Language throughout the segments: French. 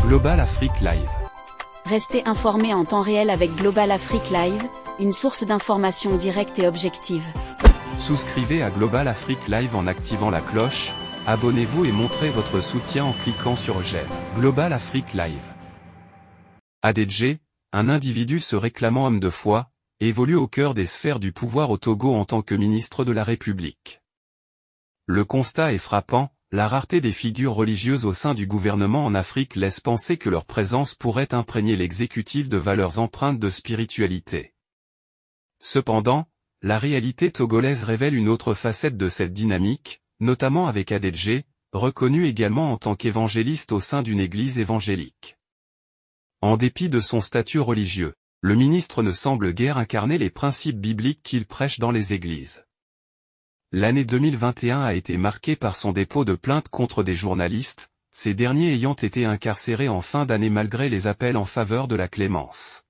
Global Afrique Live. Restez informés en temps réel avec Global Afrique Live, une source d'information directe et objective. Souscrivez à Global Afrique Live en activant la cloche, abonnez-vous et montrez votre soutien en cliquant sur j'aime. Global Afrique Live. Adedje, un individu se réclamant homme de foi, évolue au cœur des sphères du pouvoir au Togo en tant que ministre de la République. Le constat est frappant, la rareté des figures religieuses au sein du gouvernement en Afrique laisse penser que leur présence pourrait imprégner l'exécutif de valeurs empreintes de spiritualité. Cependant, la réalité togolaise révèle une autre facette de cette dynamique, notamment avec Adedje, reconnu également en tant qu'évangéliste au sein d'une église évangélique. En dépit de son statut religieux, le ministre ne semble guère incarner les principes bibliques qu'il prêche dans les églises. L'année 2021 a été marquée par son dépôt de plainte contre des journalistes, ces derniers ayant été incarcérés en fin d'année malgré les appels en faveur de la clémence.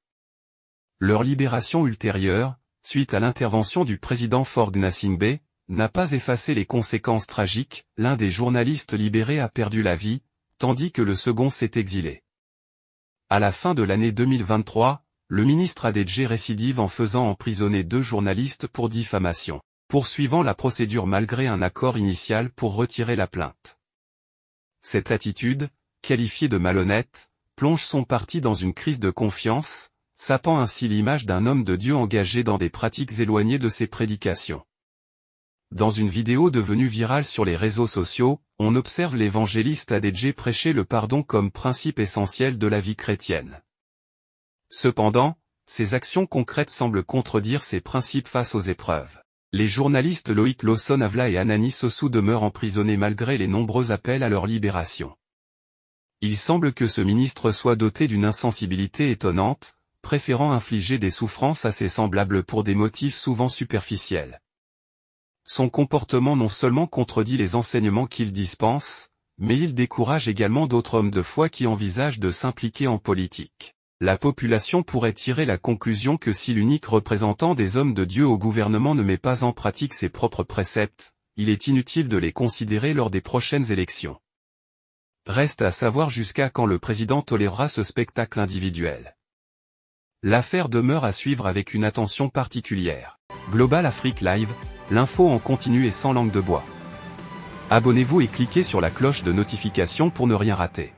Leur libération ultérieure, suite à l'intervention du président Faure Gnassingbé, n'a pas effacé les conséquences tragiques, l'un des journalistes libérés a perdu la vie, tandis que le second s'est exilé. À la fin de l'année 2023, le ministre Adedje récidive en faisant emprisonner 2 journalistes pour diffamation, poursuivant la procédure malgré un accord initial pour retirer la plainte. Cette attitude, qualifiée de malhonnête, plonge son parti dans une crise de confiance, sapant ainsi l'image d'un homme de Dieu engagé dans des pratiques éloignées de ses prédications. Dans une vidéo devenue virale sur les réseaux sociaux, on observe l'évangéliste Adedje prêcher le pardon comme principe essentiel de la vie chrétienne. Cependant, ses actions concrètes semblent contredire ces principes face aux épreuves. Les journalistes Loïc Lawson Avla et Anani Sossou demeurent emprisonnés malgré les nombreux appels à leur libération. Il semble que ce ministre soit doté d'une insensibilité étonnante, préférant infliger des souffrances à ses semblables pour des motifs souvent superficiels. Son comportement non seulement contredit les enseignements qu'il dispense, mais il décourage également d'autres hommes de foi qui envisagent de s'impliquer en politique. La population pourrait tirer la conclusion que si l'unique représentant des hommes de Dieu au gouvernement ne met pas en pratique ses propres préceptes, il est inutile de les considérer lors des prochaines élections. Reste à savoir jusqu'à quand le président tolérera ce spectacle individuel. L'affaire demeure à suivre avec une attention particulière. Global Afrique Live, l'info en continu et sans langue de bois. Abonnez-vous et cliquez sur la cloche de notification pour ne rien rater.